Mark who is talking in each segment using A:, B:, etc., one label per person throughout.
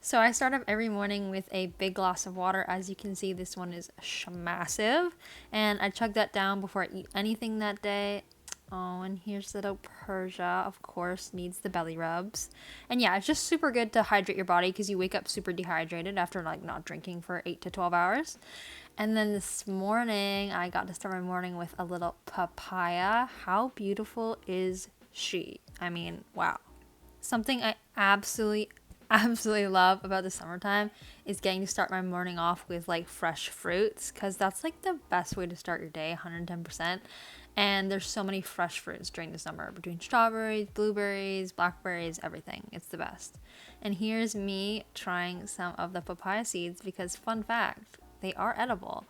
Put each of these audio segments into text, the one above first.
A: So I start up every morning with a big glass of water. As you can see, this one is massive. And I chug that down before I eat anything that day. Oh, and here's little Persia, of course, needs the belly rubs. And yeah, it's just super good to hydrate your body because you wake up super dehydrated after like not drinking for 8 to 12 hours. And then this morning, I got to start my morning with a little papaya. How beautiful is she? I mean, wow. Something I absolutely love about the summertime is getting to start my morning off with like fresh fruits because that's like the best way to start your day, 110%. And there's so many fresh fruits during the summer between strawberries, blueberries, blackberries, everything. It's the best. And here's me trying some of the papaya seeds because, fun fact, they are edible.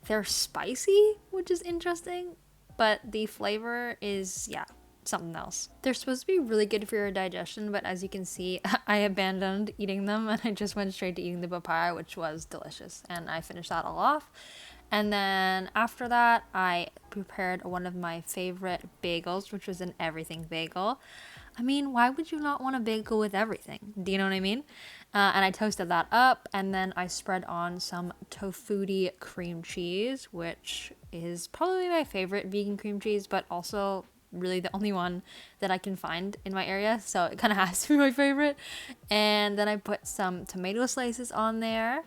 A: They're spicy, which is interesting, but the flavor is, yeah, something else. They're supposed to be really good for your digestion, but as you can see, I abandoned eating them and I just went straight to eating the papaya, which was delicious. And I finished that all off. And then after that, I prepared one of my favorite bagels, which was an everything bagel. I mean, why would you not want a bagel with everything? Do you know what I mean? And I toasted that up, and then I spread on some tofu cream cheese, which is probably my favorite vegan cream cheese, but also really the only one that I can find in my area, so it kind of has to be my favorite. And then I put some tomato slices on there,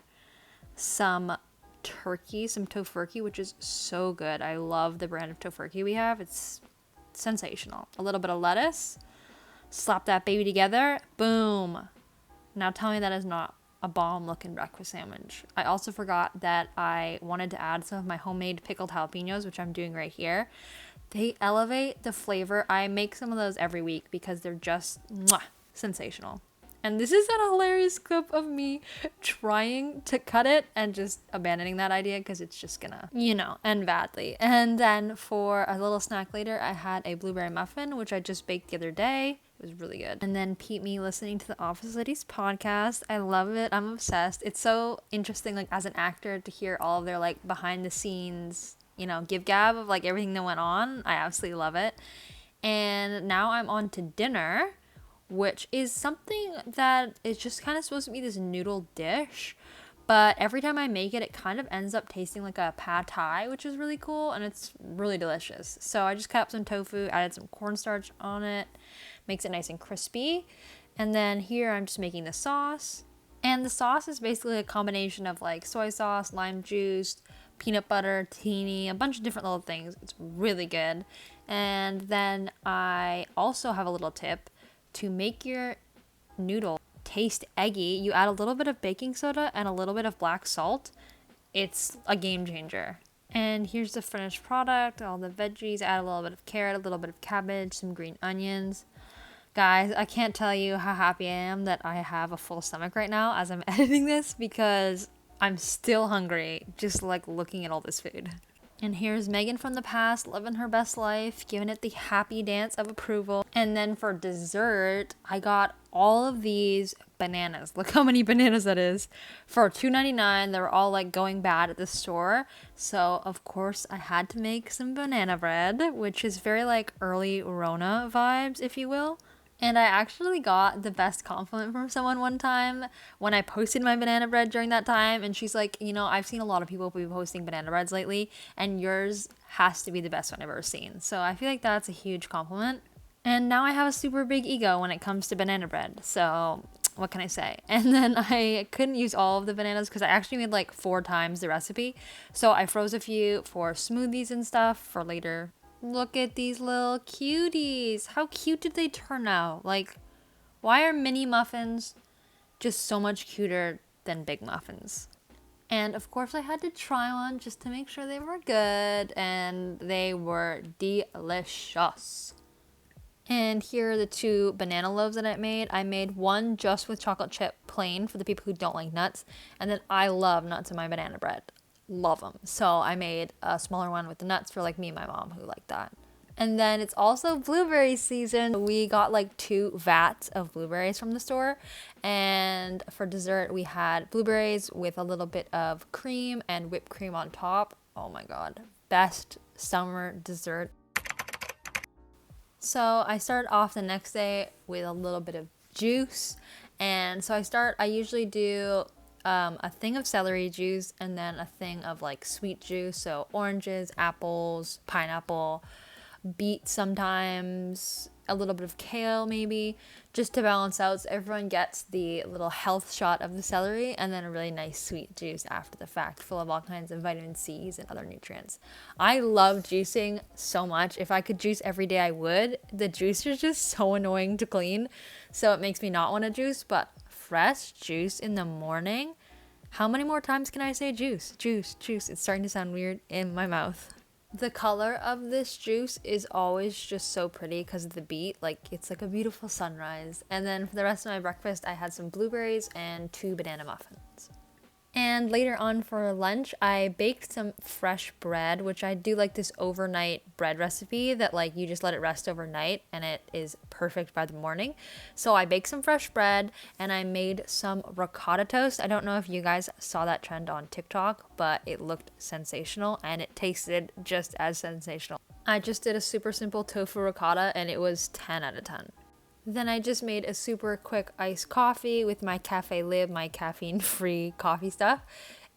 A: some tofurkey, which is so good. I love the brand of tofurkey we have. It's sensational. A little bit of lettuce. Slap that baby together. Boom. Now tell me that is not a bomb looking breakfast sandwich. I also forgot that I wanted to add some of my homemade pickled jalapenos, which I'm doing right here. They elevate the flavor. I make some of those every week because they're just sensational. And this is a hilarious clip of me trying to cut it and just abandoning that idea because it's just gonna, end badly. And then for a little snack later, I had a blueberry muffin, which I just baked the other day. It was really good. And then me listening to the Office Ladies podcast. I love it. I'm obsessed. It's so interesting, like as an actor, to hear all of their like behind the scenes, give gab of like everything that went on. I absolutely love it. And now I'm on to dinner, which is something that is just kind of supposed to be this noodle dish. But every time I make it, it kind of ends up tasting like a pad thai, which is really cool, and it's really delicious. So I just cut up some tofu, added some cornstarch on it, makes it nice and crispy. And then here I'm just making the sauce. And the sauce is basically a combination of like soy sauce, lime juice, peanut butter, tahini, a bunch of different little things. It's really good. And then I also have a little tip. To make your noodle taste eggy, you add a little bit of baking soda and a little bit of black salt. It's a game changer. And here's the finished product, all the veggies, add a little bit of carrot, a little bit of cabbage, some green onions. Guys, I can't tell you how happy I am that I have a full stomach right now as I'm editing this because I'm still hungry just like looking at all this food. And here's Megan from the past, living her best life, giving it the happy dance of approval. And then for dessert, I got all of these bananas. Look how many bananas that is. For $2.99, they were all like going bad at the store. So, of course, I had to make some banana bread, which is very like early Rona vibes, if you will. And I actually got the best compliment from someone one time when I posted my banana bread during that time. And she's like, I've seen a lot of people be posting banana breads lately, and yours has to be the best one I've ever seen. So I feel like that's a huge compliment. And now I have a super big ego when it comes to banana bread. So what can I say? And then I couldn't use all of the bananas because I actually made like 4 times the recipe. So I froze a few for smoothies and stuff for later. Look at these little cuties. How cute did they turn out? Like, why are mini muffins just so much cuter than big muffins? And of course I had to try one just to make sure they were good, and they were delicious. And here are the 2 banana loaves that I made. I made one just with chocolate chip plain for the people who don't like nuts, and then I love nuts in my banana bread. Love them. So I made a smaller one with the nuts for like me and my mom who like that. And then it's also blueberry season. We got like 2 vats of blueberries from the store. And for dessert, we had blueberries with a little bit of cream and whipped cream on top. Oh my God. Best summer dessert. So I started off the next day with a little bit of juice. And so I usually do a thing of celery juice and then a thing of like sweet juice. So oranges, apples, pineapple, beet sometimes, a little bit of kale maybe, just to balance out so everyone gets the little health shot of the celery and then a really nice sweet juice after the fact, full of all kinds of vitamin C's and other nutrients. I love juicing so much. If I could juice every day, I would. The juicer is just so annoying to clean, so it makes me not want to juice, but fresh juice in the morning. How many more times can I say juice? Juice, juice. It's starting to sound weird in my mouth. The color of this juice is always just so pretty because of the beet. Like, it's like a beautiful sunrise. And then for the rest of my breakfast, I had some blueberries and 2 banana muffins. And later on for lunch, I baked some fresh bread, which I do like this overnight bread recipe that like you just let it rest overnight and it is perfect by the morning. So I baked some fresh bread and I made some ricotta toast. I don't know if you guys saw that trend on TikTok, but it looked sensational and it tasted just as sensational. I just did a super simple tofu ricotta and it was 10 out of 10. Then I just made a super quick iced coffee with my cafe lib, my caffeine-free coffee stuff.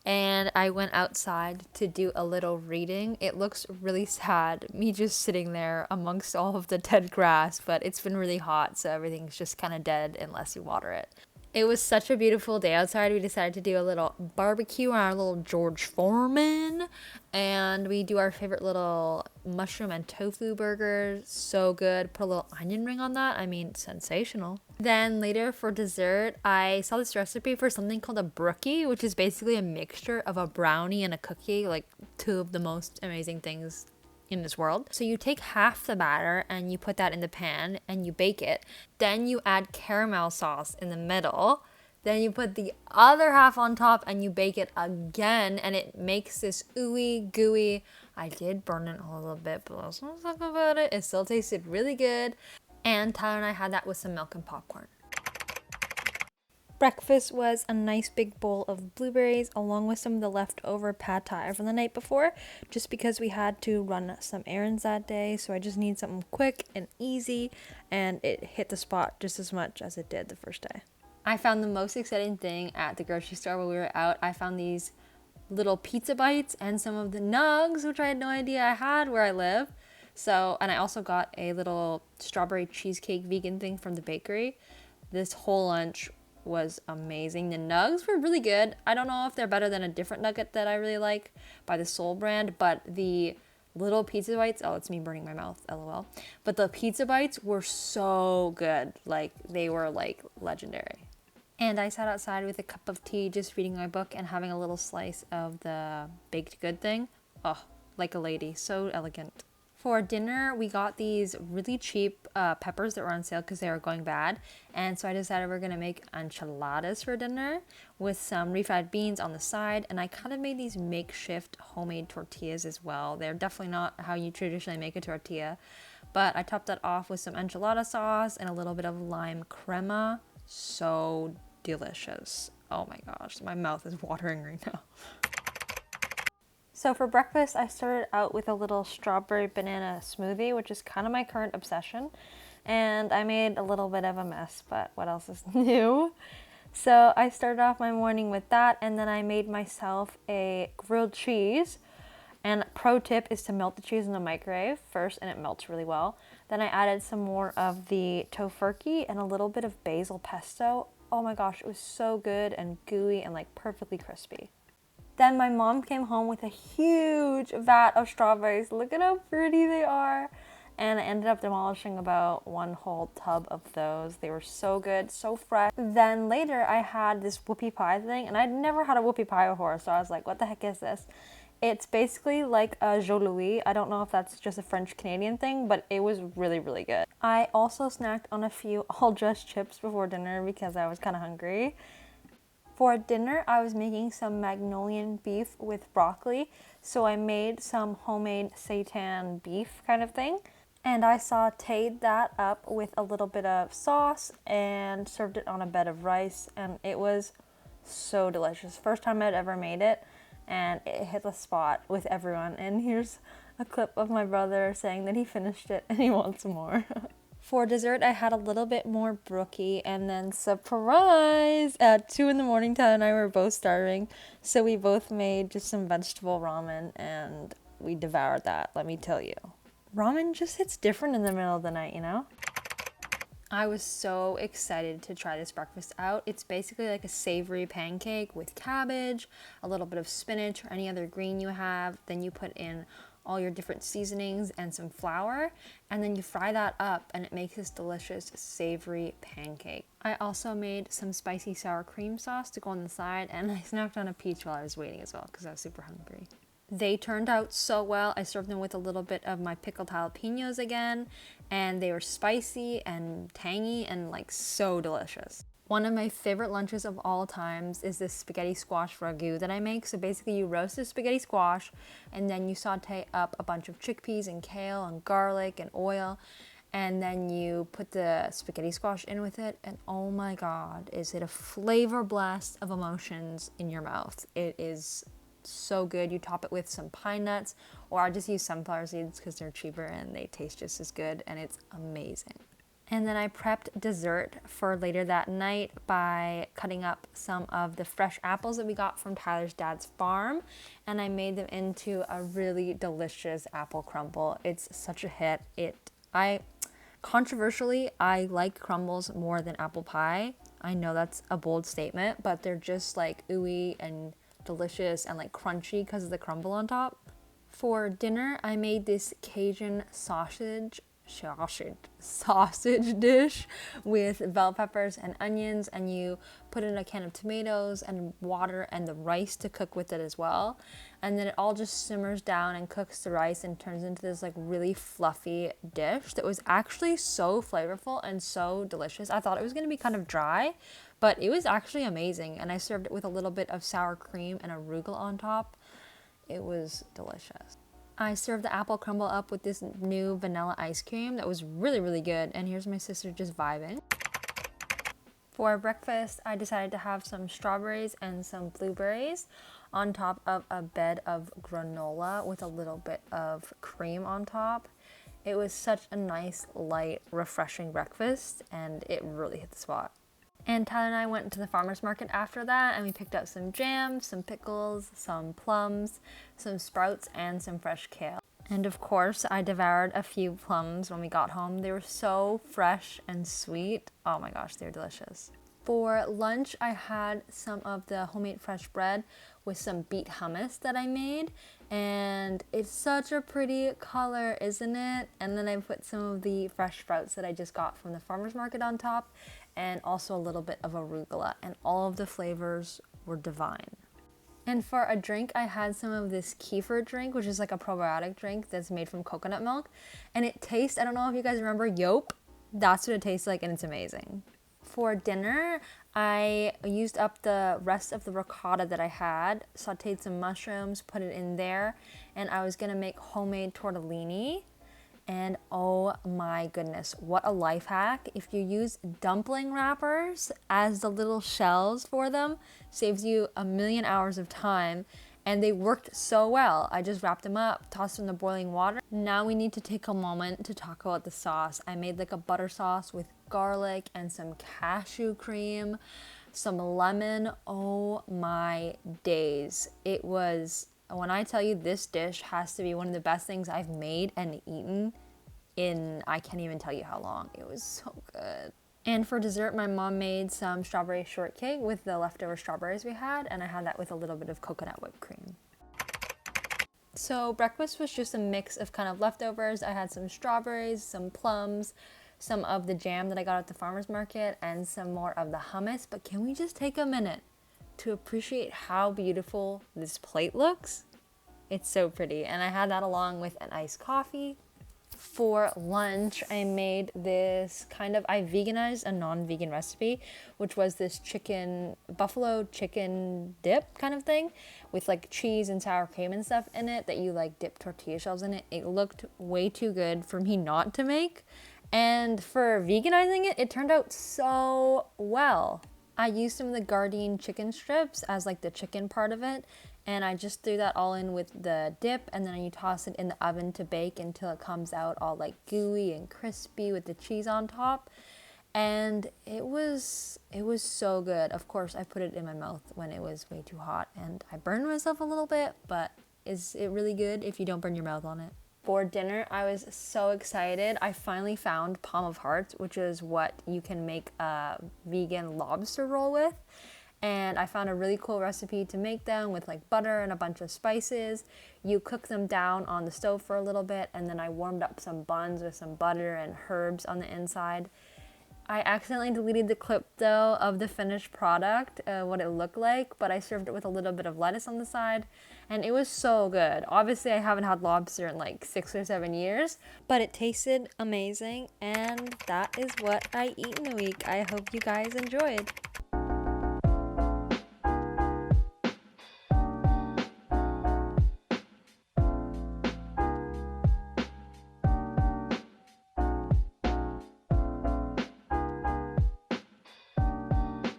A: And I went outside to do a little reading. It looks really sad, me just sitting there amongst all of the dead grass, but it's been really hot, so everything's just kind of dead unless you water it. It was such a beautiful day outside. We decided to do a little barbecue on our little George Foreman. And we do our favorite little mushroom and tofu burgers. So good. Put a little onion ring on that. I mean, sensational. Then later for dessert, I saw this recipe for something called a brookie, which is basically a mixture of a brownie and a cookie. Like 2 of the most amazing things in this world. So you take half the batter and you put that in the pan and you bake it. Then you add caramel sauce in the middle. Then you put the other half on top and you bake it again and it makes this ooey gooey. I did burn it a little bit, but let's not talk about it. It still tasted really good. And Tyler and I had that with some milk and popcorn. Breakfast was a nice big bowl of blueberries along with some of the leftover pad thai from the night before, just because we had to run some errands that day. So I just need something quick and easy, and it hit the spot just as much as it did the first day. I found the most exciting thing at the grocery store while we were out. I found these little pizza bites and some of the nugs, which I had no idea I had where I live. So, and I also got a little strawberry cheesecake vegan thing from the bakery. This whole lunch was amazing. The nugs were really good. I don't know if they're better than a different nugget that I really like by the Soul brand, but the little pizza bites, oh, it's me burning my mouth, lol. But the pizza bites were so good. Like, they were like legendary. And I sat outside with a cup of tea, just reading my book and having a little slice of the baked good thing. Oh, like a lady, so elegant. For dinner, we got these really cheap peppers that were on sale because they were going bad. And so I decided we're going to make enchiladas for dinner with some refried beans on the side. And I kind of made these makeshift homemade tortillas as well. They're definitely not how you traditionally make a tortilla. But I topped that off with some enchilada sauce and a little bit of lime crema. So delicious. Oh my gosh, my mouth is watering right now. So for breakfast, I started out with a little strawberry banana smoothie, which is kind of my current obsession. And I made a little bit of a mess, but what else is new? So I started off my morning with that, and then I made myself a grilled cheese. And pro tip is to melt the cheese in the microwave first, and it melts really well. Then I added some more of the tofurkey and a little bit of basil pesto. Oh my gosh, it was so good and gooey and like perfectly crispy. Then my mom came home with a huge vat of strawberries. Look at how pretty they are. And I ended up demolishing about 1 whole tub of those. They were so good, so fresh. Then later I had this whoopie pie thing, and I'd never had a whoopie pie before, so I was like, what the heck is this? It's basically like a Joe Louis. I don't know if that's just a French-Canadian thing, but it was really, really good. I also snacked on a few all-dressed chips before dinner because I was kind of hungry. For dinner, I was making some Mongolian beef with broccoli, so I made some homemade seitan beef kind of thing. And I sauteed that up with a little bit of sauce and served it on a bed of rice, and it was so delicious. First time I'd ever made it, and it hit the spot with everyone. And here's a clip of my brother saying that he finished it and he wants more. For dessert, I had a little bit more brookie, and then surprise! At 2 in the morning, Tyler and I were both starving, so we both made just some vegetable ramen, and we devoured that, let me tell you. Ramen just hits different in the middle of the night, you know? I was so excited to try this breakfast out. It's basically like a savory pancake with cabbage, a little bit of spinach or any other green you have. Then you put in all your different seasonings and some flour, and then you fry that up and it makes this delicious savory pancake. I also made some spicy sour cream sauce to go on the side, and I snacked on a peach while I was waiting as well because I was super hungry. They turned out so well. I served them with a little bit of my pickled jalapenos again, and they were spicy and tangy and like so delicious. One of my favorite lunches of all times is this spaghetti squash ragu that I make. So basically you roast the spaghetti squash and then you saute up a bunch of chickpeas and kale and garlic and oil, and then you put the spaghetti squash in with it, and oh my god, is it a flavor blast of emotions in your mouth. It is so good. You top it with some pine nuts, or I just use sunflower seeds because they're cheaper and they taste just as good, and it's amazing. And then I prepped dessert for later that night by cutting up some of the fresh apples that we got from Tyler's dad's farm, and I made them into a really delicious apple crumble. It's such a hit. Controversially, I like crumbles more than apple pie. I know that's a bold statement, but they're just like ooey and delicious and like crunchy because of the crumble on top. For dinner, I made this Cajun sausage dish with bell peppers and onions, and you put in a can of tomatoes and water and the rice to cook with it as well, and then it all just simmers down and cooks the rice and turns into this like really fluffy dish that was actually so flavorful and so delicious. I thought it was going to be kind of dry, but it was actually amazing, and I served it with a little bit of sour cream and arugula on top. It was delicious. I served the apple crumble up with this new vanilla ice cream that was really, really good, and here's my sister just vibing. For breakfast, I decided to have some strawberries and some blueberries on top of a bed of granola with a little bit of cream on top. It was such a nice, light, refreshing breakfast, and it really hit the spot. And Tyler and I went to the farmer's market after that, and we picked up some jam, some pickles, some plums, some sprouts, and some fresh kale. And of course, I devoured a few plums when we got home. They were so fresh and sweet. Oh my gosh, they were delicious. For lunch, I had some of the homemade fresh bread with some beet hummus that I made, and it's such a pretty color, isn't it? And then I put some of the fresh sprouts that I just got from the farmer's market on top, and also a little bit of arugula, and all of the flavors were divine. And for a drink, I had some of this kefir drink, which is like a probiotic drink that's made from coconut milk, and it tastes, I don't know if you guys remember Yolp, that's what it tastes like, and it's amazing. For dinner, I used up the rest of the ricotta that I had, sauteed some mushrooms, put it in there, and I was gonna make homemade tortellini. And oh my goodness, what a life hack. If you use dumpling wrappers as the little shells for them, saves you a million hours of time. And they worked so well. I just wrapped them up, tossed them in the boiling water. Now we need to take a moment to talk about the sauce. I made like a butter sauce with garlic and some cashew cream, some lemon. Oh my days. It was, when I tell you this dish has to be one of the best things I've made and eaten in, I can't even tell you how long. It was so good. And for dessert, my mom made some strawberry shortcake with the leftover strawberries we had, and I had that with a little bit of coconut whipped cream. So breakfast was just a mix of kind of leftovers. I had some strawberries, some plums, some of the jam that I got at the farmer's market, and some more of the hummus. But can we just take a minute to appreciate how beautiful this plate looks? It's so pretty. And I had that along with an iced coffee. For lunch, I made this I veganized a non-vegan recipe, which was this buffalo chicken dip kind of thing with like cheese and sour cream and stuff in it that you like dip tortilla shells in it. It looked way too good for me not to make. And for veganizing it, it turned out so well. I used some of the Gardein chicken strips as like the chicken part of it, And I just threw that all in with the dip, and then you toss it in the oven to bake until it comes out all like gooey and crispy with the cheese on top. And it was so good. Of course, I put it in my mouth when it was way too hot, and I burned myself a little bit, but is it really good if you don't burn your mouth on it? For dinner, I was so excited. I finally found Palm of Hearts, which is what you can make a vegan lobster roll with. And I found a really cool recipe to make them with like butter and a bunch of spices. You cook them down on the stove for a little bit, and then I warmed up some buns with some butter and herbs on the inside. I accidentally deleted the clip though of the finished product, what it looked like, but I served it with a little bit of lettuce on the side, and it was so good. Obviously, I haven't had lobster in like 6 or 7 years, but it tasted amazing, and that is what I eat in a week. I hope you guys enjoyed.